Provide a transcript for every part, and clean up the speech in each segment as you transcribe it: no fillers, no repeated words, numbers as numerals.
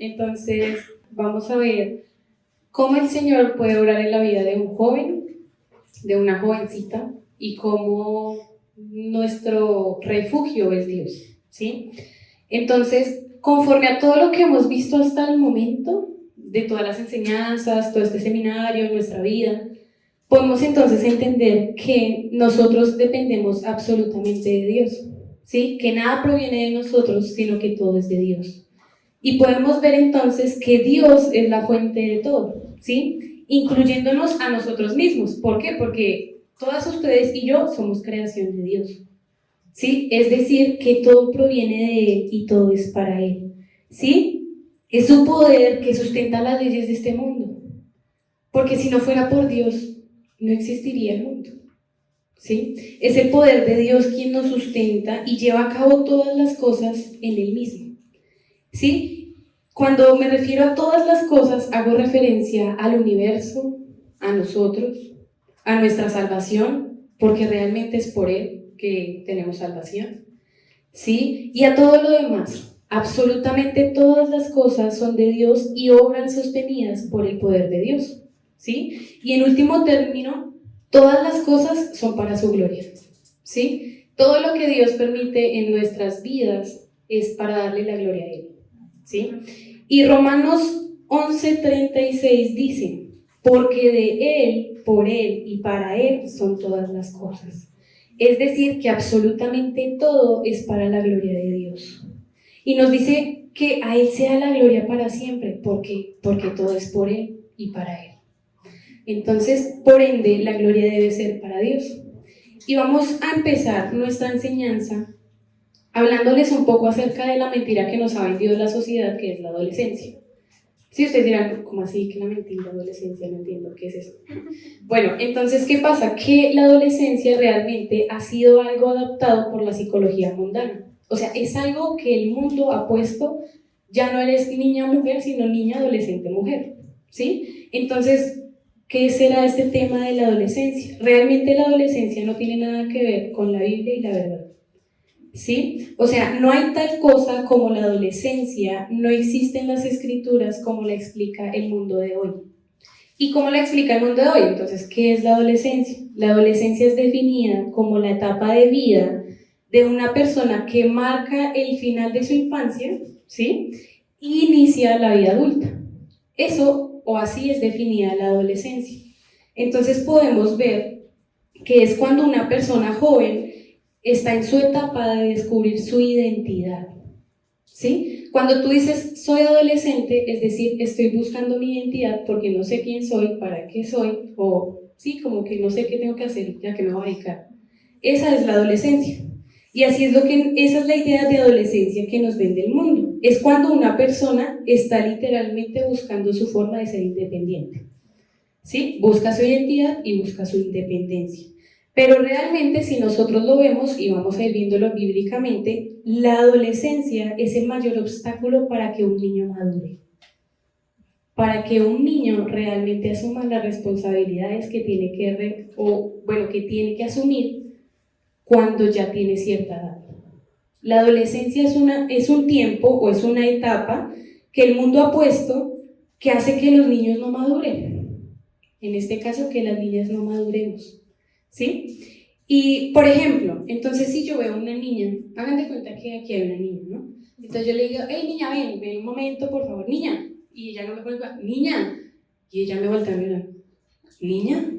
Entonces, vamos a ver cómo el Señor puede obrar en la vida de un joven, de una jovencita, y cómo nuestro refugio es Dios, ¿sí? Entonces, conforme a todo lo que hemos visto hasta el momento, de todas las enseñanzas, todo este seminario, nuestra vida, podemos entonces entender que nosotros dependemos absolutamente de Dios, ¿sí? Que nada proviene de nosotros, sino que todo es de Dios. Y podemos ver entonces que Dios es la fuente de todo, ¿sí? Incluyéndonos a nosotros mismos. ¿Por qué? Porque todas ustedes y yo somos creación de Dios, ¿sí? Es decir, que todo proviene de Él y todo es para Él, ¿sí? Es su poder que sustenta las leyes de este mundo. Porque si no fuera por Dios, no existiría el mundo, ¿sí? Es el poder de Dios quien nos sustenta y lleva a cabo todas las cosas en Él mismo, ¿sí? Cuando me refiero a todas las cosas, hago referencia al universo, a nosotros, a nuestra salvación, porque realmente es por Él que tenemos salvación, ¿sí? Y a todo lo demás. Absolutamente todas las cosas son de Dios y obran sostenidas por el poder de Dios, ¿sí? Y en último término, todas las cosas son para su gloria, ¿sí? Todo lo que Dios permite en nuestras vidas es para darle la gloria a Él, ¿sí? Y Romanos 11:36 dice, porque de Él, por Él y para Él son todas las cosas. Es decir, que absolutamente todo es para la gloria de Dios. Y nos dice que a Él sea la gloria para siempre. ¿Por qué? Porque todo es por Él y para Él. Entonces, por ende, la gloria debe ser para Dios. Y vamos a empezar nuestra enseñanza hablándoles un poco acerca de la mentira que nos ha vendido la sociedad, que es la adolescencia. Si ustedes dirán, ¿cómo así que la mentira, adolescencia? No entiendo qué es eso. Bueno, entonces, ¿qué pasa? Que la adolescencia realmente ha sido algo adaptado por la psicología mundana. O sea, es algo que el mundo ha puesto, ya no eres niña mujer, sino niña adolescente mujer, ¿sí? Entonces, ¿qué será este tema de la adolescencia? Realmente la adolescencia no tiene nada que ver con la Biblia y la verdad, ¿sí? O sea, no hay tal cosa como la adolescencia, no existe en las escrituras como la explica el mundo de hoy. ¿Y cómo la explica el mundo de hoy? Entonces, ¿qué es la adolescencia? La adolescencia es definida como la etapa de vida de una persona que marca el final de su infancia, ¿sí? Y inicia la vida adulta. Eso, o así es definida la adolescencia. Entonces podemos ver que es cuando una persona joven está en su etapa de descubrir su identidad, ¿sí? Cuando tú dices soy adolescente, es decir, estoy buscando mi identidad porque no sé quién soy, para qué soy, o sí, como que no sé qué tengo que hacer, ya que me voy a dedicar. Esa es la adolescencia. Y así es esa es la idea de adolescencia que nos vende el mundo. Es cuando una persona está literalmente buscando su forma de ser independiente, ¿sí? Busca su identidad y busca su independencia. Pero realmente, si nosotros lo vemos y vamos a ir viéndolo bíblicamente, la adolescencia es el mayor obstáculo para que un niño madure, para que un niño realmente asuma las responsabilidades que tiene que tiene que asumir cuando ya tiene cierta edad. La adolescencia es un tiempo o es una etapa que el mundo ha puesto que hace que los niños no maduren. En este caso, que las niñas no maduremos, ¿sí? Y, por ejemplo, entonces si yo veo una niña, hagan de cuenta que aquí hay una niña, ¿no? Entonces yo le digo, hey niña, ven un momento, por favor, niña. Y ella no me pone, niña. Y ella me voltea a mirar, ¿niña?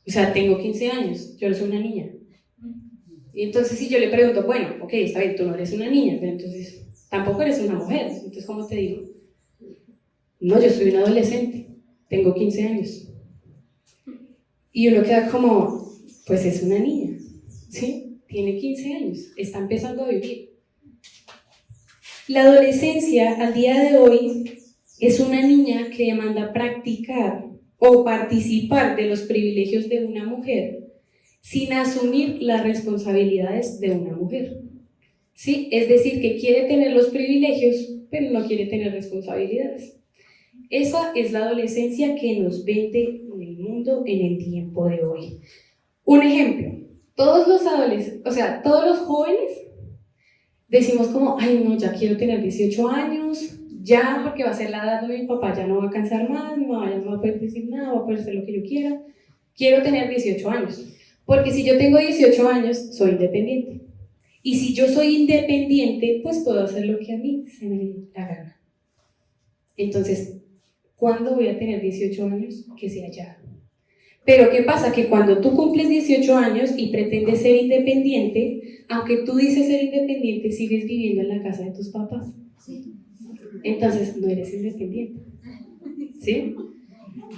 O sea, tengo 15 años, yo no soy una niña. Y entonces si yo le pregunto, bueno, ok, está bien, tú no eres una niña, pero entonces tampoco eres una mujer. Entonces, ¿cómo te digo? No, yo soy una adolescente, tengo 15 años. Y uno queda como, pues es una niña, ¿sí? Tiene 15 años, está empezando a vivir. La adolescencia al día de hoy es una niña que demanda practicar o participar de los privilegios de una mujer sin asumir las responsabilidades de una mujer, ¿sí? Es decir, que quiere tener los privilegios, pero no quiere tener responsabilidades. Esa es la adolescencia que nos vende en el mundo en el tiempo de hoy. Un ejemplo, todos los adolescentes, o sea, todos los jóvenes decimos como, ay no, ya quiero tener 18 años, Ya, porque va a ser la edad donde mi papá ya no va a cansar más, mi mamá ya no va a poder decir nada, va a poder hacer lo que yo quiera. Quiero tener 18 años, porque si yo tengo 18 años, soy independiente. Y si yo soy independiente, pues puedo hacer lo que a mí se me dé la gana. Entonces, ¿cuándo voy a tener 18 años? Que sea ya. Pero ¿qué pasa? Que cuando tú cumples 18 años y pretendes ser independiente, aunque tú dices ser independiente, sigues viviendo en la casa de tus papás. Entonces no eres independiente. ¿Sí?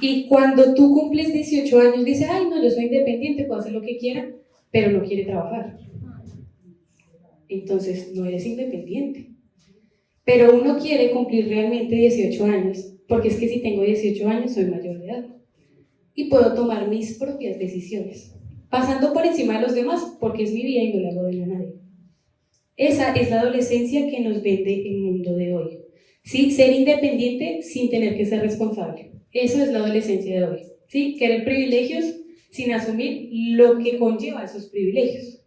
Y cuando tú cumples 18 años, dices, ay, no, yo soy independiente, puedo hacer lo que quiera, pero no quiere trabajar. Entonces no eres independiente. Pero uno quiere cumplir realmente 18 años, porque es que si tengo 18 años soy mayor de edad y puedo tomar mis propias decisiones, pasando por encima de los demás, porque es mi vida y no le hago daño a nadie. Esa es la adolescencia que nos vende el mundo de hoy. ¿Sí? Ser independiente sin tener que ser responsable. Eso es la adolescencia de hoy. ¿Sí? Querer privilegios sin asumir lo que conlleva esos privilegios.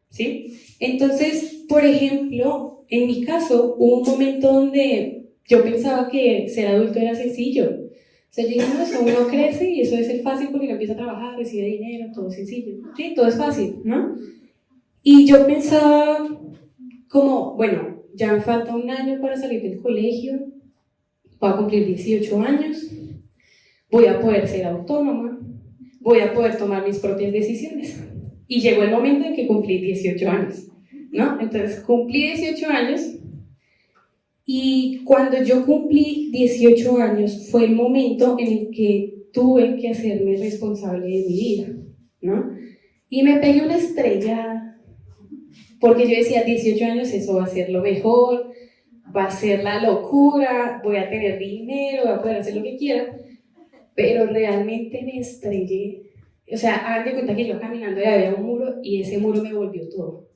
¿Sí? Entonces, por ejemplo, en mi caso, hubo un momento donde yo pensaba que ser adulto era sencillo. O sea, yo dije, no, eso uno crece y eso debe ser fácil porque uno empieza a trabajar, recibe dinero, todo sencillo. ¿Sí? Todo es fácil, ¿no? Y yo pensaba como, bueno, ya me falta un año para salir del colegio, voy a cumplir 18 años, voy a poder ser autónoma, voy a poder tomar mis propias decisiones. Y llegó el momento en que cumplí 18 años, ¿no? Entonces cumplí 18 años y cuando yo cumplí 18 años fue el momento en el que tuve que hacerme responsable de mi vida, ¿no? Y me pegué una estrella porque yo decía, 18 años eso va a ser lo mejor, va a ser la locura, voy a tener dinero, voy a poder hacer lo que quiera, pero realmente me estrellé. O sea, hagan de cuenta que yo caminando ya había un muro y ese muro me volvió todo,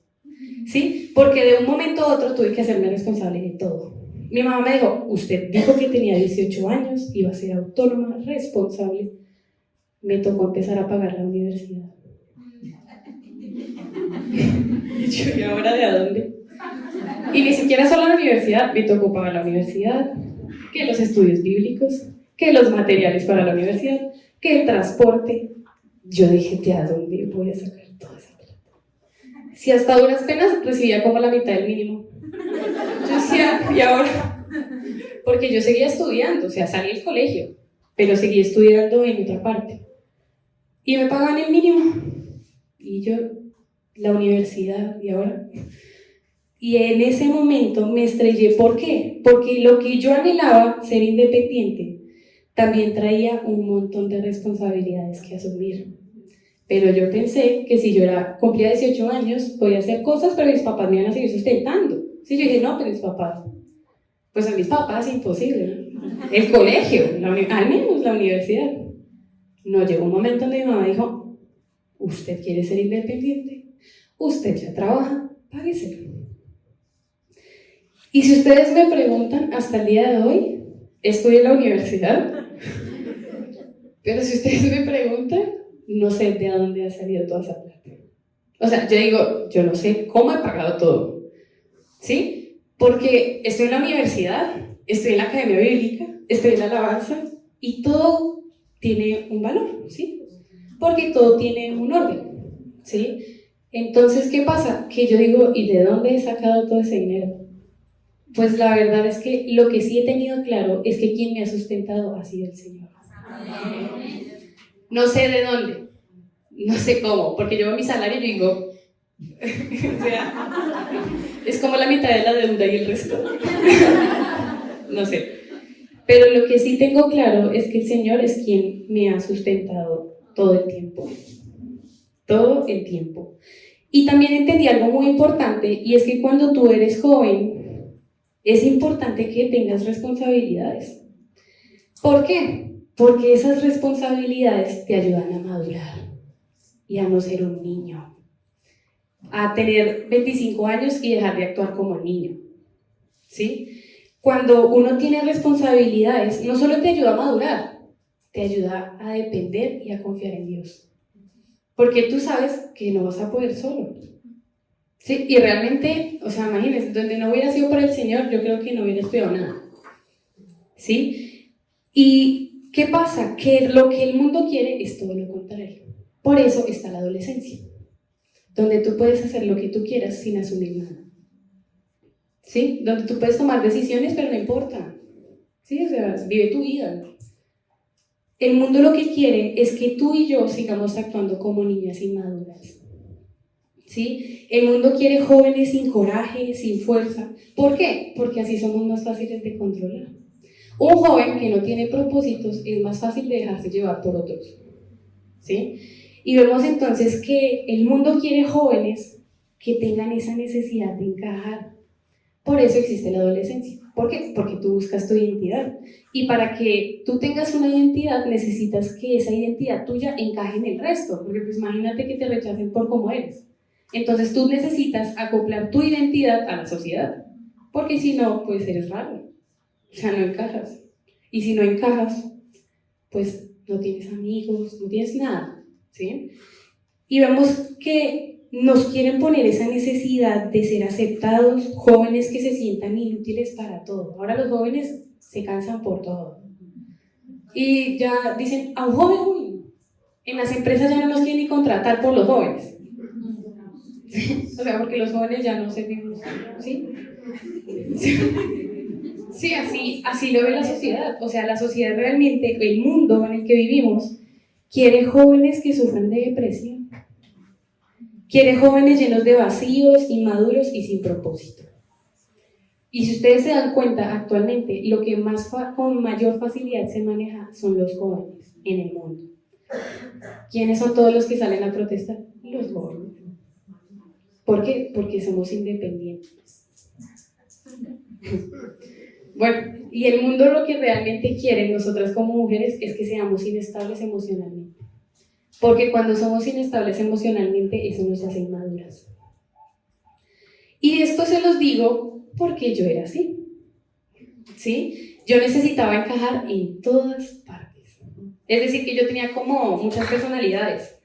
¿sí? Porque de un momento a otro tuve que hacerme responsable de todo. Mi mamá me dijo, usted dijo que tenía 18 años, iba a ser autónoma, responsable. Me tocó empezar a pagar la universidad. ¿Y ahora de a dónde? Y ni siquiera solo la universidad, me tocó pagar la universidad, que los estudios bíblicos, que los materiales para la universidad, que el transporte. Yo dije, ¿de a dónde voy a sacar toda esa plata? Si hasta duras penas recibía como la mitad del mínimo. Yo decía, ¿y ahora? Porque yo seguía estudiando, o sea, salí del colegio, pero seguí estudiando en otra parte. Y me pagaban el mínimo. Y yo, la universidad, ¿y ahora? Y en ese momento me estrellé. ¿Por qué? Porque lo que yo anhelaba, ser independiente, también traía un montón de responsabilidades que asumir. Pero yo pensé que si yo cumplía 18 años, podía hacer cosas, pero mis papás me iban a seguir sustentando. Sí, yo dije, no, pero mis papás, pues a mis papás imposible. El colegio, al menos la universidad. No, llegó un momento donde mi mamá dijo, usted quiere ser independiente, usted ya trabaja, págueselo. Y si ustedes me preguntan, hasta el día de hoy, estoy en la universidad, pero si ustedes me preguntan, no sé de dónde ha salido toda esa plata. O sea, yo digo, yo no sé cómo he pagado todo, ¿sí? Porque estoy en la universidad, estoy en la academia bíblica, estoy en la alabanza, y todo tiene un valor, ¿sí? Porque todo tiene un orden, ¿sí? Entonces, ¿qué pasa? Que yo digo, ¿y de dónde he sacado todo ese dinero? Pues la verdad es que lo que sí he tenido claro es que quien me ha sustentado ha sido el Señor. No sé de dónde, no sé cómo, porque yo veo mi salario y digo, o sea, es como la mitad de la deuda y el resto. No sé. Pero lo que sí tengo claro es que el Señor es quien me ha sustentado todo el tiempo. Todo el tiempo. Y también entendí algo muy importante, y es que cuando tú eres joven, es importante que tengas responsabilidades. ¿Por qué? Porque esas responsabilidades te ayudan a madurar y a no ser un niño, a tener 25 años y dejar de actuar como niño, ¿sí? Cuando uno tiene responsabilidades, no solo te ayuda a madurar, te ayuda a depender y a confiar en Dios. Porque tú sabes que no vas a poder solo. Sí, y realmente, o sea, imagínense, donde no hubiera sido por el Señor, yo creo que no hubiera estudiado nada. ¿sí? ¿Y qué pasa? Que lo que el mundo quiere es todo lo contrario. Por eso está la adolescencia, donde tú puedes hacer lo que tú quieras sin asumir nada, ¿sí? Donde tú puedes tomar decisiones, pero no importa, ¿sí? O sea, vive tu vida. El mundo lo que quiere es que tú y yo sigamos actuando como niñas inmaduras, ¿sí? El mundo quiere jóvenes sin coraje, sin fuerza. ¿Por qué? Porque así somos más fáciles de controlar. Un joven que no tiene propósitos es más fácil de dejarse llevar por otros, ¿sí? Y vemos entonces que el mundo quiere jóvenes que tengan esa necesidad de encajar. Por eso existe la adolescencia. ¿Por qué? Porque tú buscas tu identidad. Y para que tú tengas una identidad, necesitas que esa identidad tuya encaje en el resto. Porque pues imagínate que te rechacen por cómo eres. Entonces tú necesitas acoplar tu identidad a la sociedad. Porque si no, pues eres raro. O sea, no encajas. Y si no encajas, pues no tienes amigos, no tienes nada, ¿sí? Y vemos que nos quieren poner esa necesidad de ser aceptados, jóvenes que se sientan inútiles para todo. Ahora los jóvenes se cansan por todo. Y ya dicen, a un joven, uy, en las empresas ya no nos quieren ni contratar por los jóvenes. O sea, porque los jóvenes ya no servimos, ¿sí? Sí, así lo ve la sociedad. O sea, la sociedad realmente, el mundo en el que vivimos, quiere jóvenes que sufran de depresión. Quiere jóvenes llenos de vacíos, inmaduros y sin propósito. Y si ustedes se dan cuenta, actualmente lo que con mayor facilidad se maneja son los jóvenes en el mundo. ¿Quiénes son todos los que salen a protestar? Los jóvenes. ¿Por qué? Porque somos independientes. Bueno, y el mundo lo que realmente quiere nosotras como mujeres es que seamos inestables emocionalmente. Porque cuando somos inestables emocionalmente, eso nos hace inmaduras. Y esto se los digo porque yo era así, ¿sí? Yo necesitaba encajar en todas partes. Es decir, que yo tenía como muchas personalidades.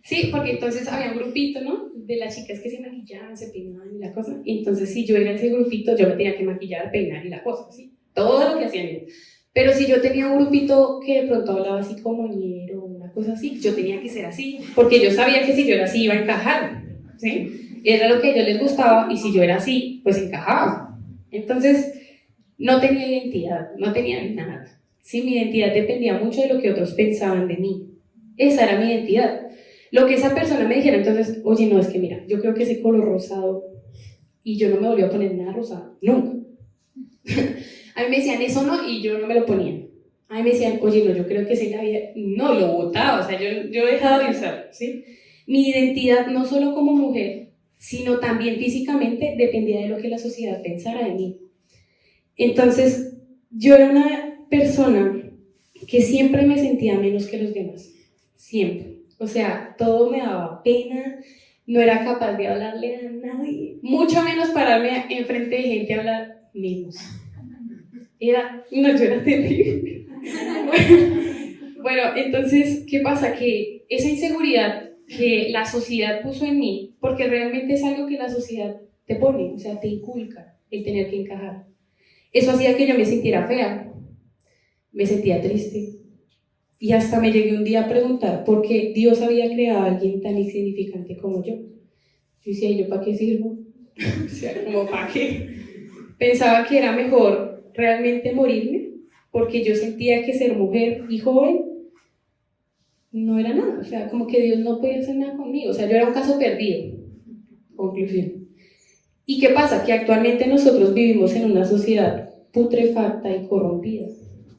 Sí, porque entonces había un grupito, ¿no? De las chicas que se maquillaban, se peinaban y la cosa. Y entonces, si yo era ese grupito, yo me tenía que maquillar, peinar y la cosa, ¿sí? Todo lo que hacían ellos. Pero si yo tenía un grupito que de pronto hablaba así como ñero, una cosa así, yo tenía que ser así, porque yo sabía que si yo era así iba a encajar, ¿sí? Era lo que a ellos les gustaba y si yo era así, pues encajaba. Entonces, no tenía identidad, no tenía nada. Sí, mi identidad dependía mucho de lo que otros pensaban de mí. Esa era mi identidad. Lo que esa persona me dijera, entonces, oye, no, es que mira, yo creo que ese color rosado, y yo no me volví a poner nada rosado, nunca. A mí me decían eso no, y yo no me lo ponía. A mí me decían, oye, no, yo creo que ese la vida, no, lo botaba, o sea, yo he dejado de usar, ¿sí? Mi identidad, no solo como mujer, sino también físicamente, dependía de lo que la sociedad pensara de mí. Entonces, yo era una persona que siempre me sentía menos que los demás, siempre. O sea, todo me daba pena, no era capaz de hablarle a nadie, mucho menos pararme enfrente de gente a hablar menos. Yo era terrible. Bueno, entonces, ¿qué pasa? Que esa inseguridad que la sociedad puso en mí, porque realmente es algo que la sociedad te pone, o sea, te inculca el tener que encajar. Eso hacía que yo me sintiera fea, me sentía triste. Y hasta me llegué un día a preguntar por qué Dios había creado a alguien tan insignificante como yo. Yo decía, ¿yo para qué sirvo? O sea, ¿como para qué? Pensaba que era mejor realmente morirme, porque yo sentía que ser mujer y joven no era nada. O sea, como que Dios no podía hacer nada conmigo. O sea, yo era un caso perdido. Conclusión. ¿Y qué pasa? Que actualmente nosotros vivimos en una sociedad putrefacta y corrompida.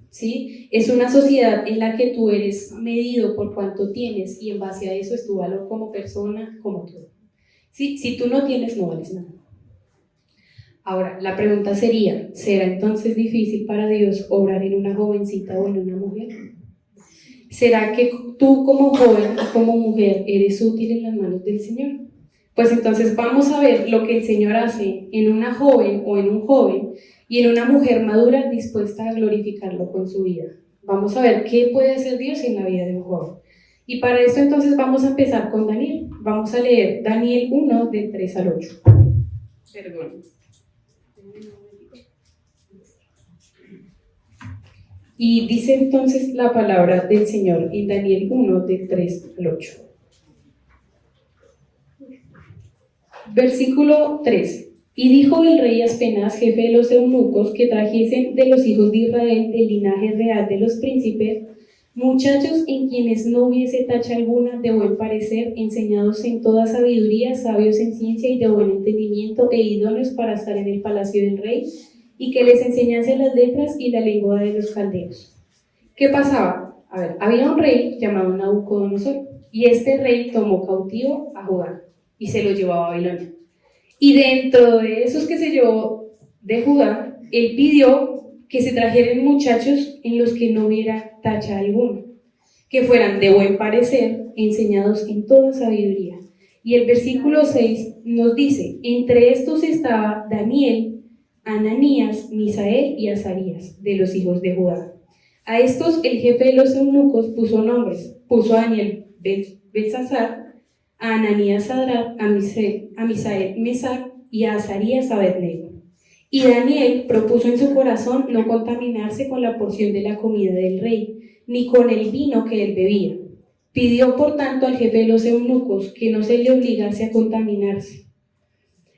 ¿Sí? Es una sociedad en la que tú eres medido por cuánto tienes y en base a eso es tu valor como persona, como tú. ¿Sí? Si tú no tienes, no vales nada. Ahora, la pregunta sería, ¿será entonces difícil para Dios obrar en una jovencita o en una mujer? ¿Será que tú como joven o como mujer eres útil en las manos del Señor? Pues entonces vamos a ver lo que el Señor hace en una joven o en un joven y en una mujer madura dispuesta a glorificarlo con su vida. Vamos a ver qué puede hacer Dios en la vida de un joven. Y para esto entonces vamos a empezar con Daniel. Vamos a leer Daniel 1, del 3 al 8. Perdón. Y dice entonces la palabra del Señor en Daniel 1, del 3 al 8. Versículo 3. Y dijo el rey Aspenaz, jefe de los eunucos, que trajesen de los hijos de Israel, del linaje real de los príncipes, muchachos en quienes no hubiese tacha alguna, de buen parecer, enseñados en toda sabiduría, sabios en ciencia y de buen entendimiento, e idóneos para estar en el palacio del rey, y que les enseñase las letras y la lengua de los caldeos. ¿Qué pasaba? A ver, había un rey llamado Nabucodonosor, y este rey tomó cautivo a Judá y se lo llevó a Babilonia. Y dentro de esos que se llevó de Judá, él pidió que se trajeran muchachos en los que no hubiera tacha alguna, que fueran de buen parecer, enseñados en toda sabiduría. Y el versículo 6 nos dice, entre estos estaba Daniel, Ananías, Misael y Azarías, de los hijos de Judá. A estos el jefe de los eunucos puso nombres, puso a Daniel Belsasar, a Ananías Sadrach, a Misael Mesac y a Azarías Abednego. Y Daniel propuso en su corazón no contaminarse con la porción de la comida del rey, ni con el vino que él bebía. Pidió por tanto al jefe de los eunucos que no se le obligase a contaminarse.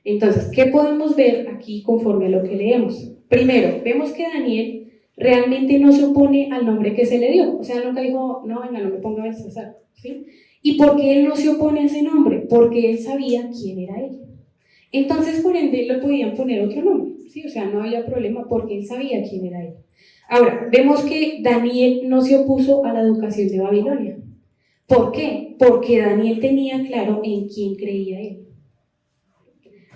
Entonces, ¿qué podemos ver aquí conforme a lo que leemos? Primero, vemos que Daniel realmente no se opone al nombre que se le dio. O sea, nunca dijo, no, venga, no me ponga Belsasar, ¿sí? ¿Y por qué él no se opone a ese nombre? Porque él sabía quién era él. Entonces, por ende, le podían poner otro nombre, ¿sí? O sea, no había problema porque él sabía quién era él. Ahora, vemos que Daniel no se opuso a la educación de Babilonia. ¿Por qué? Porque Daniel tenía claro en quién creía él.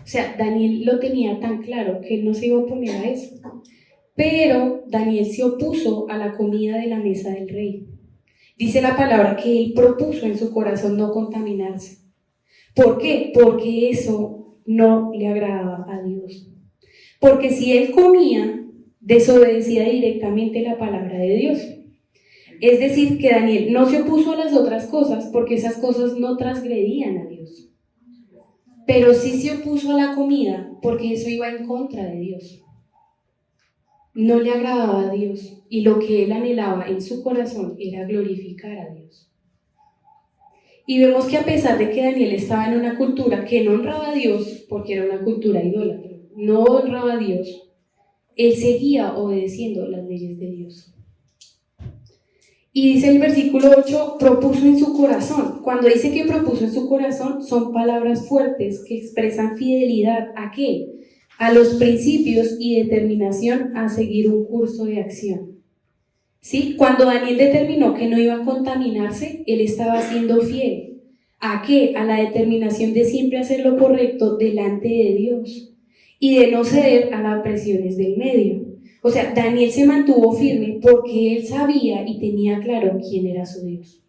O sea, Daniel lo tenía tan claro que él no se iba a oponer a eso. Pero Daniel se opuso a la comida de la mesa del rey. Dice la palabra que él propuso en su corazón no contaminarse. ¿Por qué? Porque eso no le agradaba a Dios. Porque si él comía, desobedecía directamente la palabra de Dios. Es decir, que Daniel no se opuso a las otras cosas porque esas cosas no transgredían a Dios. Pero sí se opuso a la comida porque eso iba en contra de Dios. No le agradaba a Dios y lo que él anhelaba en su corazón era glorificar a Dios. Y vemos que a pesar de que Daniel estaba en una cultura que no honraba a Dios, porque era una cultura idólatra, no honraba a Dios, él seguía obedeciendo las leyes de Dios. Y dice el versículo 8, propuso en su corazón. Cuando dice que propuso en su corazón, son palabras fuertes que expresan fidelidad ¿a qué? A los principios y determinación a seguir un curso de acción. ¿Sí? Cuando Daniel determinó que no iba a contaminarse, él estaba siendo fiel. ¿A qué? A la determinación de siempre hacer lo correcto delante de Dios y de no ceder a las presiones del medio. O sea, Daniel se mantuvo firme porque él sabía y tenía claro quién era su Dios.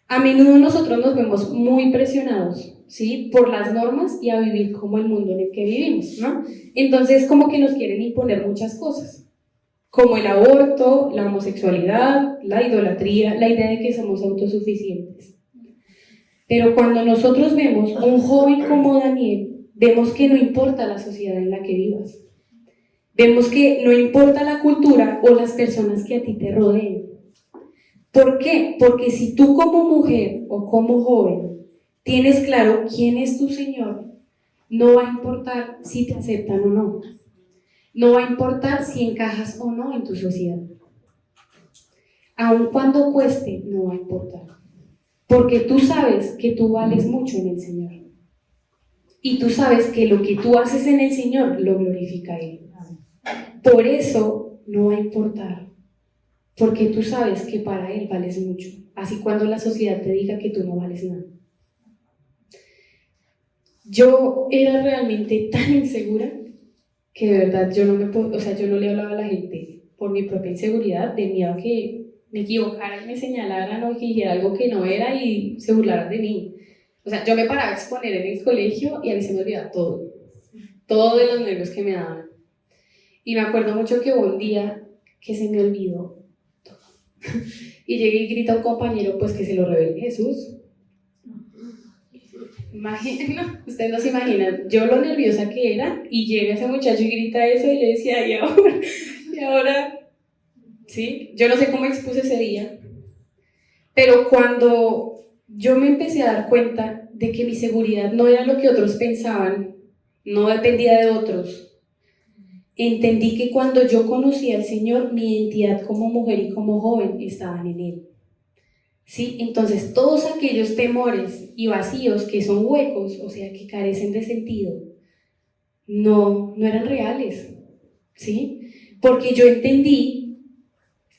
A menudo nosotros nos vemos muy presionados, ¿sí? Por las normas y a vivir como el mundo en el que vivimos, ¿no? Entonces, como que nos quieren imponer muchas cosas, como el aborto, la homosexualidad, la idolatría, la idea de que somos autosuficientes. Pero cuando nosotros vemos un joven como Daniel, vemos que no importa la sociedad en la que vivas. Vemos que no importa la cultura o las personas que a ti te rodeen. ¿Por qué? Porque si tú como mujer o como joven tienes claro quién es tu Señor, no va a importar si te aceptan o no. No va a importar si encajas o no en tu sociedad. Aun cuando cueste, no va a importar. Porque tú sabes que tú vales mucho en el Señor. Y tú sabes que lo que tú haces en el Señor lo glorifica a Él. Por eso no va a importar, porque tú sabes que para Él vales mucho, así cuando la sociedad te diga que tú no vales nada. Yo era realmente tan insegura que de verdad yo no le hablaba a la gente por mi propia inseguridad, de miedo a que me equivocara y me señalaran o que dijera algo que no era y se burlaran de mí. O sea, yo me paraba a exponer en el colegio y a mí se me olvidaba todo de los nervios que me daban. Y me acuerdo mucho que hubo un día que se me olvidó todo. Y llegué y grita a un compañero, pues que se lo revele Jesús. Ustedes no se imaginan, yo lo nerviosa que era, y llega ese muchacho y grita eso, y yo decía, ¿y ahora? ¿sí? Yo no sé cómo expuse ese día, pero cuando yo me empecé a dar cuenta de que mi seguridad no era lo que otros pensaban, no dependía de otros, entendí que cuando yo conocí al Señor, mi identidad como mujer y como joven estaban en Él. ¿Sí? Entonces, todos aquellos temores y vacíos que son huecos, o sea, que carecen de sentido, no eran reales, ¿sí? Porque yo entendí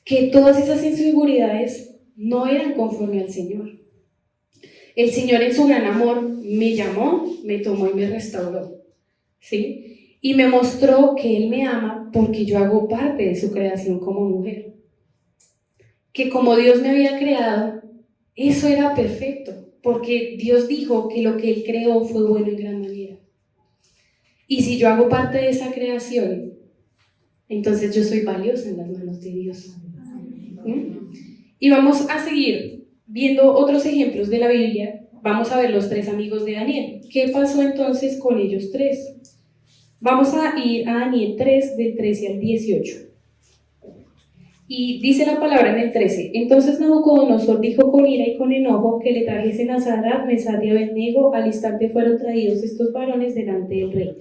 que todas esas inseguridades no eran conforme al Señor. El Señor en su gran amor me llamó, me tomó y me restauró, ¿sí? Y me mostró que Él me ama porque yo hago parte de su creación como mujer. Que como Dios me había creado, eso era perfecto, porque Dios dijo que lo que Él creó fue bueno en gran manera. Y si yo hago parte de esa creación, entonces yo soy valiosa en las manos de Dios. ¿Mm? Y vamos a seguir viendo otros ejemplos de la Biblia. Vamos a ver los 3 amigos de Daniel. ¿Qué pasó entonces con ellos 3? Vamos a ir a Daniel 3, del 13 al 18. Y dice la palabra en el 13: entonces Nabucodonosor dijo con ira y con enojo que le trajesen a Sadrach, Mesach y Abednego. Al instante fueron traídos estos varones delante del rey.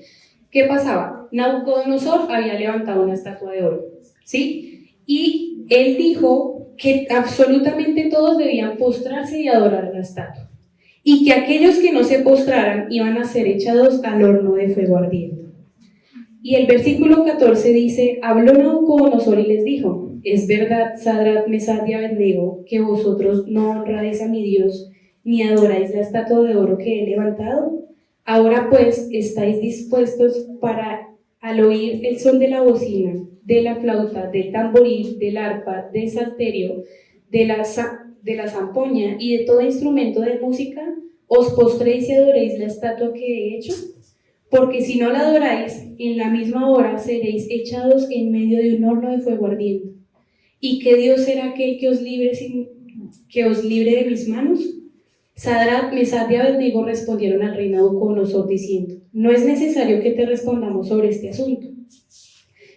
¿Qué pasaba? Nabucodonosor había levantado una estatua de oro, ¿sí? Y él dijo que absolutamente todos debían postrarse y adorar a la estatua, y que aquellos que no se postraran iban a ser echados al horno de fuego ardiente. Y el versículo 14 dice: habló Nabucodonosor y les dijo: es verdad, Sadrach, Mesach y Abednego, que vosotros no honráis a mi Dios, ni adoráis la estatua de oro que he levantado. Ahora pues, ¿estáis dispuestos para, al oír el son de la bocina, de la flauta, del tamboril, del arpa, del salterio, de la zampoña y de todo instrumento de música, os postréis y adoréis la estatua que he hecho? Porque si no la adoráis, en la misma hora seréis echados en medio de un horno de fuego ardiente. ¿Y qué Dios será aquel que os libre de mis manos? Sadrach, Mesach y Abednego respondieron al rey Nabucodonosor diciendo: no es necesario que te respondamos sobre este asunto.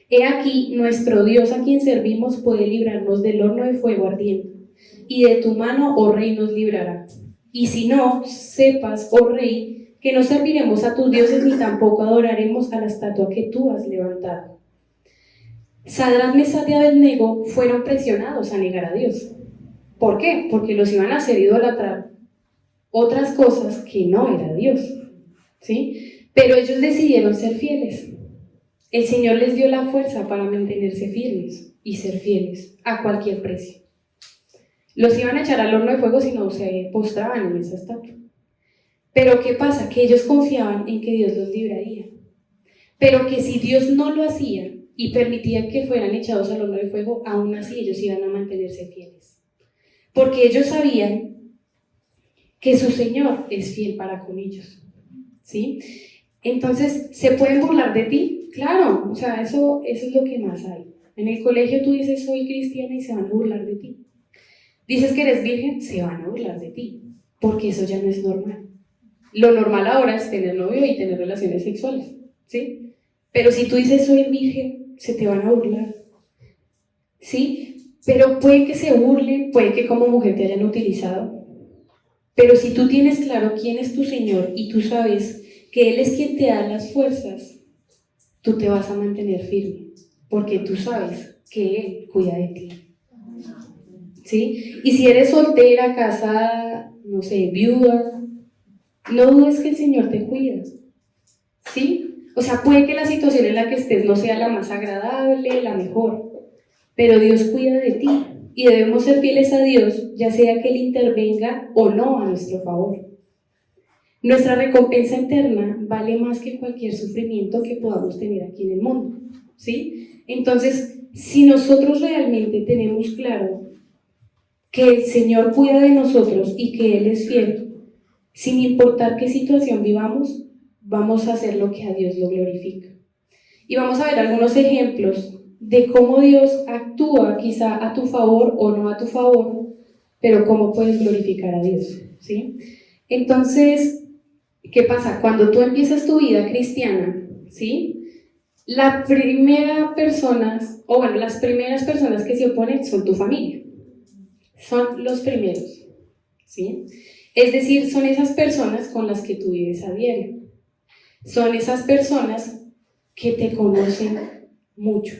He aquí, nuestro Dios a quien servimos puede librarnos del horno de fuego ardiente, y de tu mano, oh rey, nos librará. Y si no, sepas, oh rey, que no serviremos a tus dioses ni tampoco adoraremos a la estatua que tú has levantado. Sadrach, Mesach y Abednego fueron presionados a negar a Dios. ¿Por qué? Porque los iban a hacer idolatrar otras cosas que no era Dios, ¿sí? Pero ellos decidieron ser fieles. El Señor les dio la fuerza para mantenerse firmes y ser fieles a cualquier precio. Los iban a echar al horno de fuego si no se postraban en esa estatua. Pero ¿qué pasa? Que ellos confiaban en que Dios los libraría. Pero que si Dios no lo hacía y permitía que fueran echados al horno de fuego, aún así ellos iban a mantenerse fieles. Porque ellos sabían que su Señor es fiel para con ellos, ¿sí? Entonces, ¿se pueden burlar de ti? Claro, o sea, eso es lo que más hay. En el colegio tú dices: soy cristiana, y se van a burlar de ti. Dices que eres virgen, se van a burlar de ti, porque eso ya no es normal. Lo normal ahora es tener novio y tener relaciones sexuales, ¿sí? Pero si tú dices: soy virgen, se te van a burlar, ¿sí? Pero puede que se burlen, puede que como mujer te hayan utilizado. Pero si tú tienes claro quién es tu Señor y tú sabes que Él es quien te da las fuerzas, tú te vas a mantener firme, porque tú sabes que Él cuida de ti, ¿sí? Y si eres soltera, casada, no sé, viuda, no dudes que el Señor te cuida, ¿sí? O sea, puede que la situación en la que estés no sea la más agradable, la mejor, pero Dios cuida de ti. Y debemos ser fieles a Dios, ya sea que Él intervenga o no a nuestro favor. Nuestra recompensa eterna vale más que cualquier sufrimiento que podamos tener aquí en el mundo, ¿sí? Entonces, si nosotros realmente tenemos claro que el Señor cuida de nosotros y que Él es fiel, sin importar qué situación vivamos, vamos a hacer lo que a Dios lo glorifica. Y vamos a ver algunos ejemplos de cómo Dios actúa quizá a tu favor o no a tu favor, pero cómo puedes glorificar a Dios, ¿sí? Entonces, ¿qué pasa? Cuando tú empiezas tu vida cristiana, ¿sí? La primera persona, o bueno, las primeras personas que se oponen son tu familia. Son los primeros, ¿sí? Es decir, son esas personas con las que tú vives a diario. Son esas personas que te conocen mucho.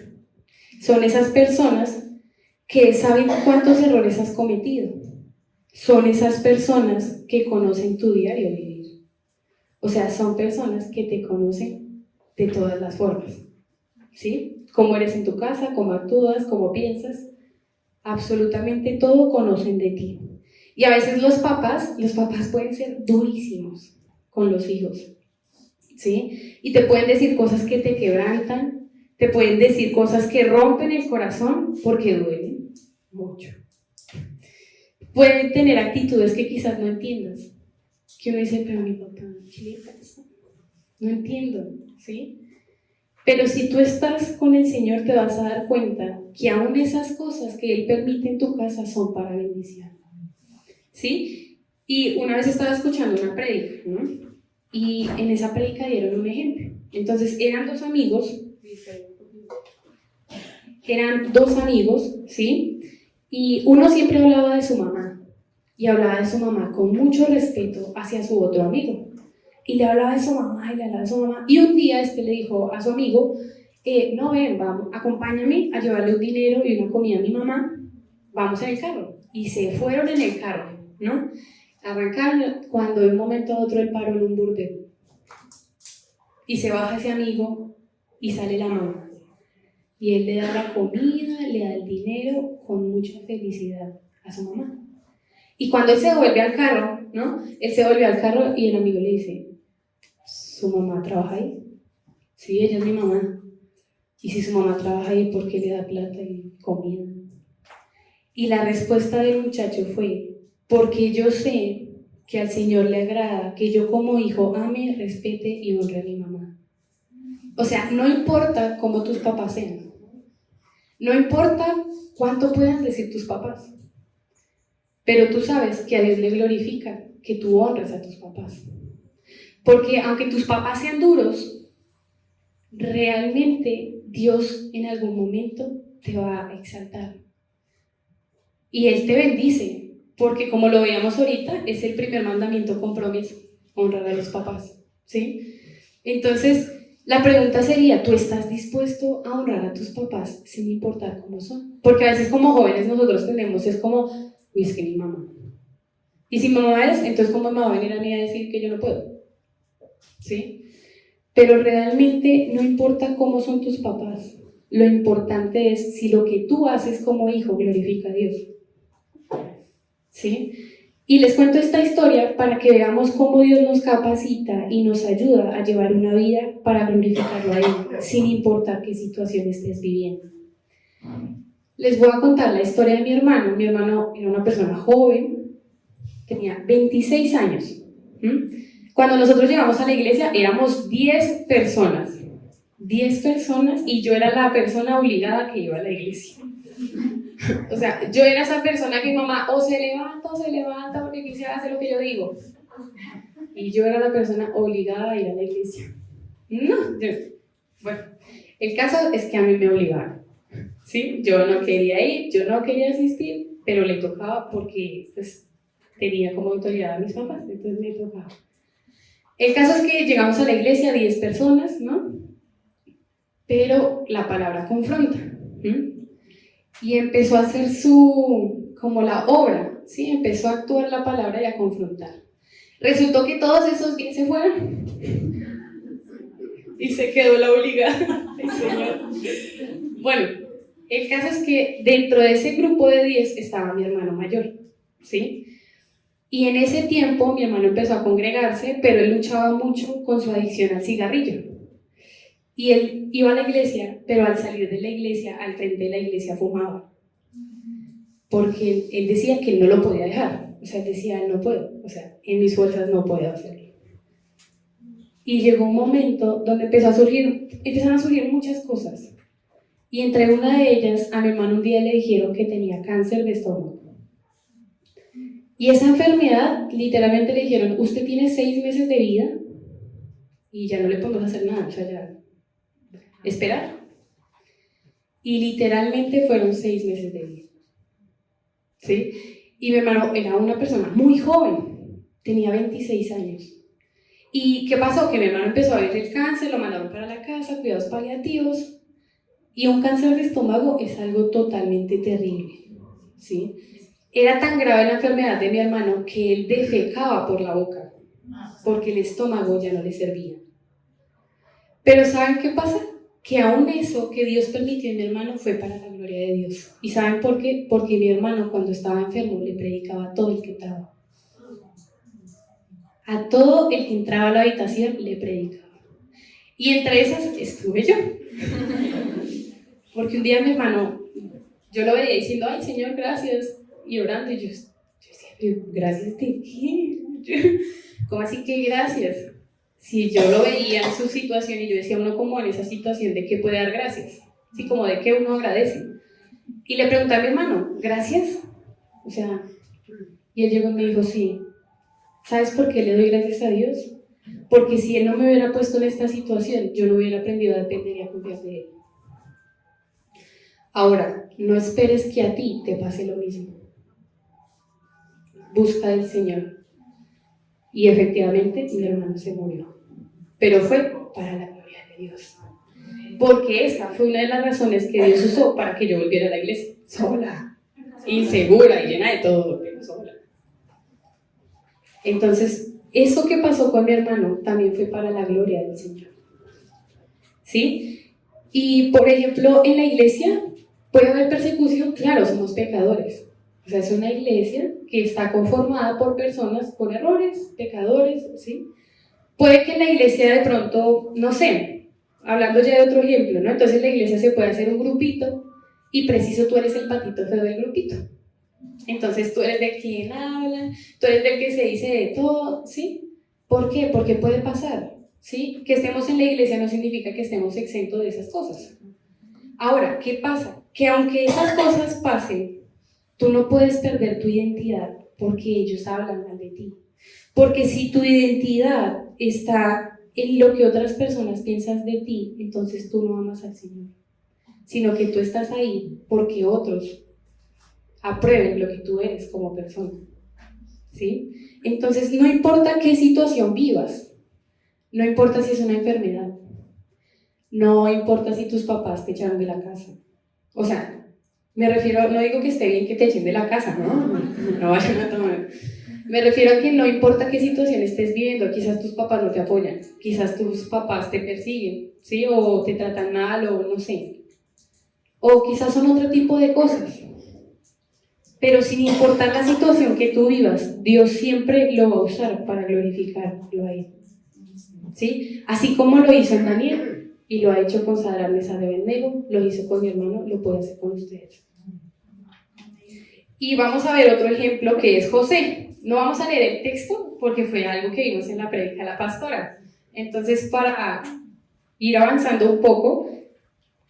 Son esas personas que saben cuántos errores has cometido. Son esas personas que conocen tu diario vivir. O sea, son personas que te conocen de todas las formas, ¿sí? Cómo eres en tu casa, cómo actúas, cómo piensas, absolutamente todo conocen de ti. Y a veces los papás pueden ser durísimos con los hijos, ¿sí? Y te pueden decir cosas que te quebrantan, te pueden decir cosas que rompen el corazón porque duelen mucho. Pueden tener actitudes que quizás no entiendas, que uno dice, pero mi papá, ¿qué le pasa? No entiendo, ¿sí? Pero si tú estás con el Señor te vas a dar cuenta que aún esas cosas que Él permite en tu casa son para bendición, ¿sí? Y una vez estaba escuchando una prédica, ¿no? Y en esa prédica dieron un ejemplo. Entonces eran dos amigos, ¿sí? Y uno siempre hablaba de su mamá, y hablaba de su mamá con mucho respeto hacia su otro amigo. Y le hablaba de su mamá, y le hablaba de su mamá. Y un día le dijo a su amigo, no, ven, vamos, acompáñame a llevarle un dinero y una comida a mi mamá, vamos en el carro. Y se fueron en el carro, ¿no? Arrancaron cuando de un momento a otro él paró en un burdel. Y se baja ese amigo y sale la mamá. Y él le da la comida, le da el dinero con mucha felicidad a su mamá. Y cuando él se vuelve al carro, ¿no? Él se vuelve al carro y el amigo le dice, ¿su mamá trabaja ahí? Sí, ella es mi mamá. Y si su mamá trabaja ahí, ¿por qué le da plata y comida? Y la respuesta del muchacho fue, porque yo sé que al Señor le agrada que yo como hijo ame, respete y honre a mi mamá. O sea, no importa cómo tus papás sean. No importa cuánto puedan decir tus papás. Pero tú sabes que a Dios le glorifica que tú honres a tus papás. Porque aunque tus papás sean duros, realmente Dios en algún momento te va a exaltar. Y Él te bendice, porque como lo veíamos ahorita, es el primer mandamiento con promesa, honrar a los papás, ¿sí? Entonces, la pregunta sería, ¿tú estás dispuesto a honrar a tus papás sin importar cómo son? Porque a veces como jóvenes nosotros tenemos, es como, uy, es que mi mamá. Y si mi mamá es, entonces ¿cómo me va a venir a mí a decir que yo no puedo? ¿Sí? Pero realmente no importa cómo son tus papás, lo importante es si lo que tú haces como hijo glorifica a Dios. ¿Sí? Y les cuento esta historia para que veamos cómo Dios nos capacita y nos ayuda a llevar una vida para glorificarlo a Él, sin importar qué situación estés viviendo. Les voy a contar la historia de mi hermano. Mi hermano era una persona joven, tenía 26 años. Cuando nosotros llegamos a la iglesia éramos 10 personas. 10 personas y yo era la persona obligada que iba a la iglesia. O sea, yo era esa persona que mi mamá o se levanta porque quisiera hacer lo que yo digo. Y yo era la persona obligada a ir a la iglesia. Bueno, el caso es que a mí me obligaron. ¿Sí? Yo no quería ir, yo no quería asistir, pero le tocaba porque pues, tenía como autoridad a mis papás, entonces me tocaba. El caso es que llegamos a la iglesia, 10 personas, ¿no? Pero la palabra confronta. Y empezó a hacer como la obra, ¿sí? Empezó a actuar la palabra y a confrontar. Resultó que todos esos 10 se fueron y se quedó la obligada. Ay, Señor. Bueno, el caso es que dentro de ese grupo de 10 estaba mi hermano mayor, ¿sí? Y en ese tiempo mi hermano empezó a congregarse, pero él luchaba mucho con su adicción al cigarrillo. Y él iba a la iglesia, pero al salir de la iglesia, al frente de la iglesia fumaba. Porque él decía que él no lo podía dejar. O sea, él decía, no puedo. O sea, en mis fuerzas no puedo hacerlo. Y llegó un momento donde empezaron a surgir muchas cosas. Y entre una de ellas, a mi hermano un día le dijeron que tenía cáncer de estómago. Y esa enfermedad, literalmente le dijeron, usted tiene 6 meses de vida y ya no le podemos hacer nada. O sea, ya esperar. Y literalmente fueron 6 meses de vida. ¿Sí? Y mi hermano era una persona muy joven, tenía 26 años. ¿Y qué pasó? Que mi hermano empezó a ver el cáncer, lo mandaron para la casa, cuidados paliativos, y un cáncer de estómago es algo totalmente terrible, ¿sí? Era tan grave la enfermedad de mi hermano que él defecaba por la boca, porque el estómago ya no le servía. Pero ¿saben qué pasa? Que aún eso que Dios permitió en mi hermano fue para la gloria de Dios. ¿Y saben por qué? Porque mi hermano cuando estaba enfermo le predicaba a todo el que entraba. A todo el que entraba a la habitación le predicaba. Y entre esas estuve yo. Porque un día mi hermano, yo lo veía diciendo, ay Señor, gracias, y orando, y yo decía, gracias de qué, ¿cómo así que gracias? Si yo lo veía en su situación y yo decía, uno como en esa situación, ¿de qué puede dar gracias? Así como de qué uno agradece. Y le pregunté a mi hermano, ¿gracias? O sea, y él llegó y me dijo, sí. ¿Sabes por qué le doy gracias a Dios? Porque si Él no me hubiera puesto en esta situación, yo no hubiera aprendido a depender y a confiar de Él. Ahora, no esperes que a ti te pase lo mismo. Busca del Señor. Y efectivamente, mi hermano se murió. Pero fue para la gloria de Dios. Porque esa fue una de las razones que Dios usó para que yo volviera a la iglesia. Sola, insegura y llena de todo, pero sola. Entonces, eso que pasó con mi hermano también fue para la gloria del Señor. ¿Sí? Y, por ejemplo, en la iglesia puede haber persecución, claro, somos pecadores. O sea, es una iglesia que está conformada por personas con errores, pecadores, ¿sí? Puede que en la iglesia de pronto, no sé, hablando ya de otro ejemplo, ¿no? Entonces en la iglesia se puede hacer un grupito y preciso tú eres el patito feo del grupito. Entonces tú eres de quien habla, tú eres del que se dice de todo, ¿sí? ¿Por qué? Porque puede pasar, ¿sí? Que estemos en la iglesia no significa que estemos exentos de esas cosas. Ahora, ¿qué pasa? Que aunque esas cosas pasen, tú no puedes perder tu identidad porque ellos hablan mal de ti. Porque si tu identidad está en lo que otras personas piensan de ti, entonces tú no amas al Señor, sino que tú estás ahí porque otros aprueben lo que tú eres como persona, ¿sí? Entonces no importa qué situación vivas, no importa si es una enfermedad, no importa si tus papás te echaron de la casa, o sea, me refiero, no digo que esté bien que te echen de la casa, no vayan a tomar. Me refiero a que no importa qué situación estés viviendo, quizás tus papás no te apoyan, quizás tus papás te persiguen, ¿sí? O te tratan mal, o no sé. O quizás son otro tipo de cosas. Pero sin importar la situación que tú vivas, Dios siempre lo va a usar para glorificarlo a Él. ¿Sí? Así como lo hizo en Daniel, y lo ha hecho con Sadrach, Mesach y Abednego, lo hizo con mi hermano, lo puede hacer con ustedes. Y vamos a ver otro ejemplo que es José. No vamos a leer el texto porque fue algo que vimos en la prédica de la pastora. Entonces, para ir avanzando un poco,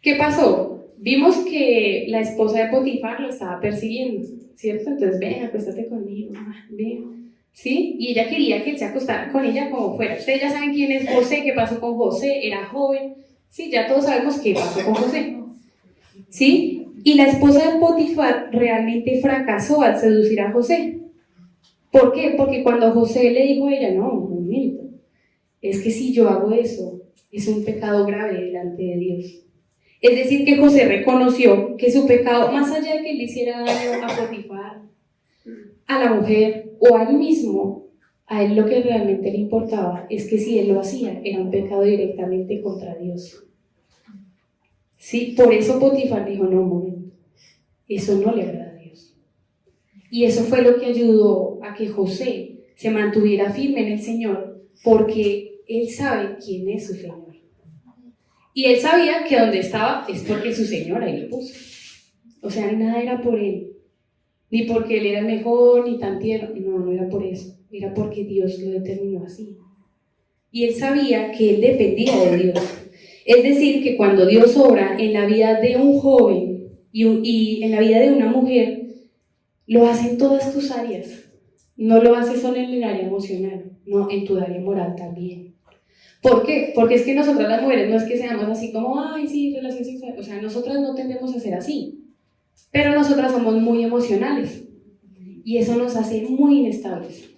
¿qué pasó? Vimos que la esposa de Potifar lo estaba persiguiendo, ¿cierto? Entonces, ven, acuéstate conmigo, ven, ¿sí? Y ella quería que él se acostara con ella como fuera. Ustedes ya saben quién es José, qué pasó con José, era joven, ¿sí? Ya todos sabemos qué pasó con José, ¿sí? Y la esposa de Potifar realmente fracasó al seducir a José. ¿Por qué? Porque cuando José le dijo a ella, no, un momento, es que si yo hago eso, es un pecado grave delante de Dios. Es decir, que José reconoció que su pecado, más allá de que le hiciera daño a Potifar, a la mujer o a él mismo, a él lo que realmente le importaba es que si él lo hacía, era un pecado directamente contra Dios. Sí, por eso Potifar dijo, no, un momento, eso no le agrada a Dios. Y eso fue lo que ayudó a que José se mantuviera firme en el Señor, porque él sabe quién es su Señor. Y él sabía que donde estaba es porque su Señor ahí lo puso. O sea, nada era por él, ni porque él era el mejor, ni tan tierno, no era por eso, era porque Dios lo determinó así. Y él sabía que él dependía de Dios. Es decir, que cuando Dios obra en la vida de un joven y en la vida de una mujer, lo hace en todas tus áreas. No lo hace solo en el área emocional, no, en tu área moral también. ¿Por qué? Porque es que nosotras las mujeres no es que seamos así como, ay, sí, relación sexual. O sea, nosotras no tendemos a ser así. Pero nosotras somos muy emocionales. Y eso nos hace muy inestables.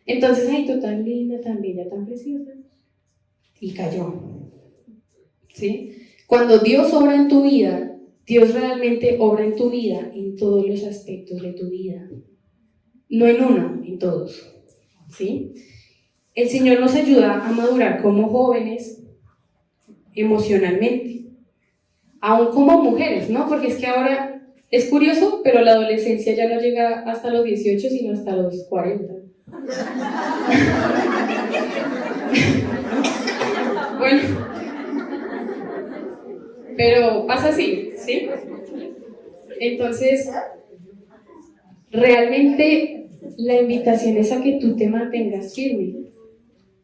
Entonces, ay, tú tan linda, tan bella, tan preciosa. Y cayó. ¿Sí? Cuando Dios obra en tu vida, Dios realmente obra en tu vida en todos los aspectos de tu vida. No en uno, en todos. ¿Sí? El Señor nos ayuda a madurar como jóvenes emocionalmente, aún como mujeres, ¿no? Porque es que ahora es curioso, pero la adolescencia ya no llega hasta los 18, sino hasta los 40. Bueno, pero pasa así, ¿sí? Entonces, realmente la invitación es a que tú te mantengas firme,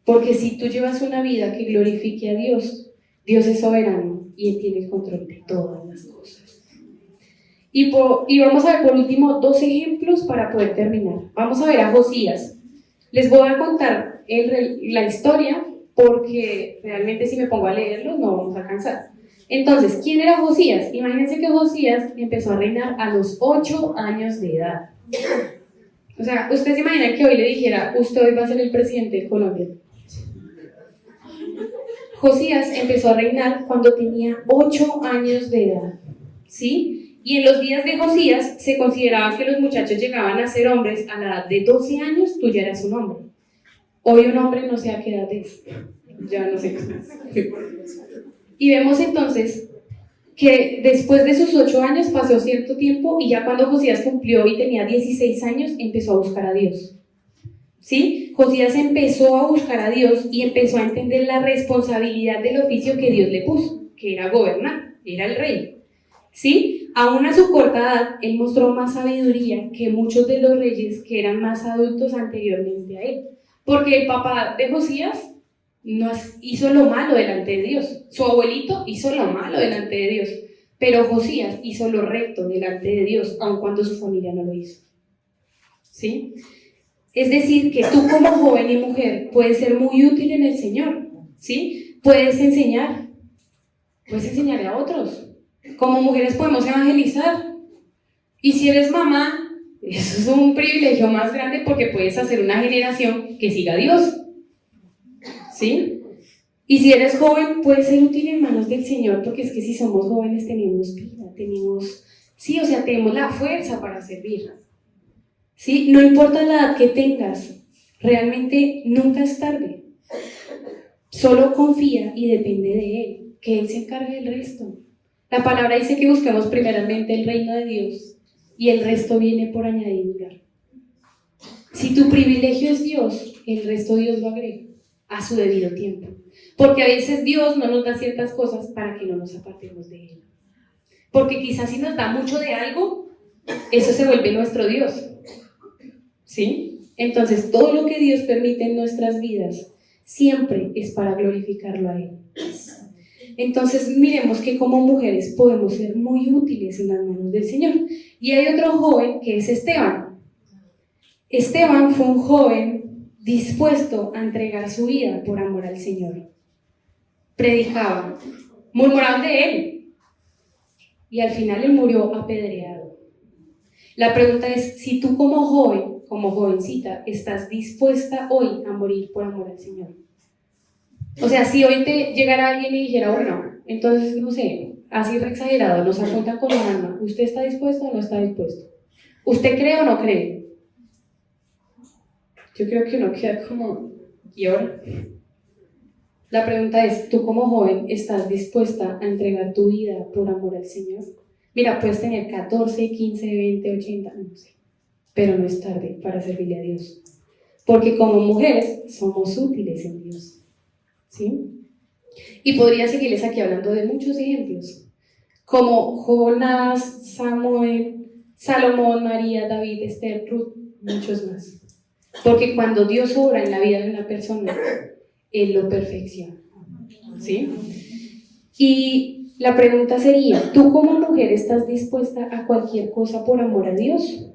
porque si tú llevas una vida que glorifique a Dios, Dios es soberano y Él tiene el control de todas las cosas. Y vamos a ver por último 2 ejemplos para poder terminar. Vamos a ver a Josías. Les voy a contar la historia porque realmente si me pongo a leerlo no vamos a alcanzar. Entonces, ¿quién era Josías? Imagínense que Josías empezó a reinar a los 8 años de edad. O sea, ¿ustedes se imaginan que hoy le dijera, usted hoy va a ser el presidente de Colombia? Josías empezó a reinar cuando tenía 8 años de edad, ¿sí? Y en los días de Josías se consideraba que los muchachos llegaban a ser hombres a la edad de 12 años, tú ya eras un hombre. Hoy un hombre no sé a qué edad es, ya no sé. Y vemos entonces que después de sus 8 años pasó cierto tiempo y ya cuando Josías cumplió y tenía 16 años empezó a buscar a Dios. ¿Sí? Josías empezó a buscar a Dios y empezó a entender la responsabilidad del oficio que Dios le puso, que era gobernar, era el rey. ¿Sí? Aún a su corta edad, él mostró más sabiduría que muchos de los reyes que eran más adultos anteriormente a él. Porque el papá de Josías no hizo lo malo delante de Dios. Su abuelito hizo lo malo delante de Dios. Pero Josías hizo lo recto delante de Dios, aun cuando su familia no lo hizo. ¿Sí? Es decir, que tú como joven y mujer puedes ser muy útil en el Señor, ¿sí? Puedes enseñarle a otros. Como mujeres podemos evangelizar. Y si eres mamá, eso es un privilegio más grande porque puedes hacer una generación que siga a Dios, ¿sí? Y si eres joven, puedes ser útil en manos del Señor porque es que si somos jóvenes tenemos vida, tenemos la fuerza para servir. ¿Sí? No importa la edad que tengas, realmente nunca es tarde. Solo confía y depende de Él, que Él se encargue del resto. La palabra dice que busquemos primeramente el reino de Dios y el resto viene por añadidura. Si tu privilegio es Dios, el resto Dios lo agrega a su debido tiempo. Porque a veces Dios no nos da ciertas cosas para que no nos apartemos de Él. Porque quizás si nos da mucho de algo, eso se vuelve nuestro Dios. ¿Sí? Entonces, todo lo que Dios permite en nuestras vidas siempre es para glorificarlo a Él. Entonces, miremos que como mujeres podemos ser muy útiles en las manos del Señor. Y hay otro joven que es Esteban. Esteban fue un joven dispuesto a entregar su vida por amor al Señor. Predicaba, murmuraban de él y al final él murió apedreado. La pregunta es, si tú como joven, como jovencita, estás dispuesta hoy a morir por amor al Señor. O sea, si hoy te llegara alguien y dijera, bueno, entonces, no sé, así re exagerado, nos apunta con un arma, ¿usted está dispuesto o no está dispuesto? ¿Usted cree o no cree? Yo creo que uno queda como, ¿y ahora? La pregunta es, ¿tú como joven estás dispuesta a entregar tu vida por amor al Señor? Mira, puedes tener 14, 15, 20, 80, no sé, pero no es tarde para servirle a Dios. Porque como mujeres somos útiles en Dios, ¿sí? Y podría seguirles aquí hablando de muchos ejemplos, como Jonás, Samuel, Salomón, María, David, Esther, Ruth, muchos más. Porque cuando Dios obra en la vida de una persona, Él lo perfecciona, ¿sí? Y la pregunta sería, ¿tú como mujer estás dispuesta a cualquier cosa por amor a Dios?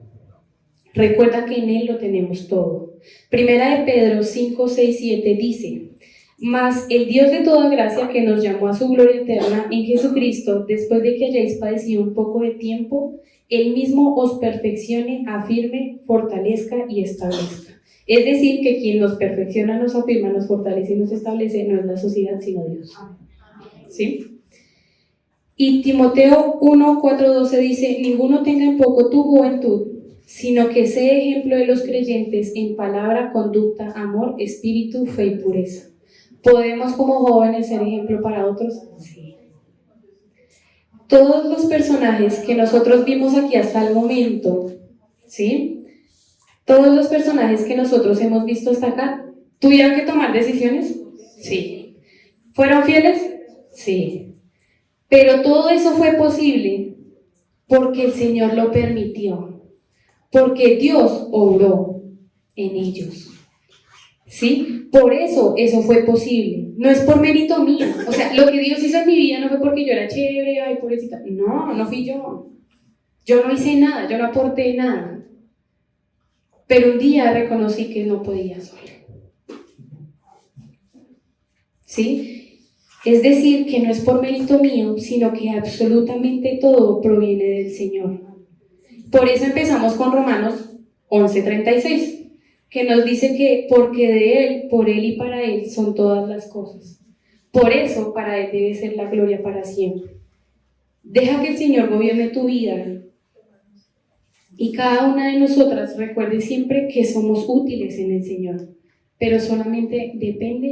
Recuerda que en Él lo tenemos todo. Primera de Pedro 5, 6, 7 dice, Mas el Dios de toda gracia, que nos llamó a su gloria eterna en Jesucristo, después de que hayáis padecido un poco de tiempo, Él mismo os perfeccione, afirme, fortalezca y establezca. Es decir, que quien nos perfecciona, nos afirma, nos fortalece y nos establece no es la sociedad, sino Dios. ¿Sí? Y Timoteo 1:4-12 dice: ninguno tenga en poco tu juventud, sino que sea ejemplo de los creyentes en palabra, conducta, amor, espíritu, fe y pureza. ¿Podemos como jóvenes ser ejemplo para otros? Sí. Todos los personajes que nosotros vimos aquí hasta el momento, ¿sí? Todos los personajes que nosotros hemos visto hasta acá, ¿tuvieron que tomar decisiones? Sí. ¿Fueron fieles? Sí. Pero todo eso fue posible porque el Señor lo permitió, porque Dios obró en ellos. ¿Sí? Por eso fue posible. No es por mérito mío. O sea, lo que Dios hizo en mi vida no fue porque yo era chévere, ay, pobrecita. No, no fui yo. Yo no hice nada, yo no aporté nada. Pero un día reconocí que no podía sola. ¿Sí? Es decir, que no es por mérito mío, sino que absolutamente todo proviene del Señor. Por eso empezamos con Romanos 11:36. Que nos dice que porque de Él, por Él y para Él son todas las cosas. Por eso para Él debe ser la gloria para siempre. Deja que el Señor gobierne tu vida y cada una de nosotras recuerde siempre que somos útiles en el Señor, pero solamente depende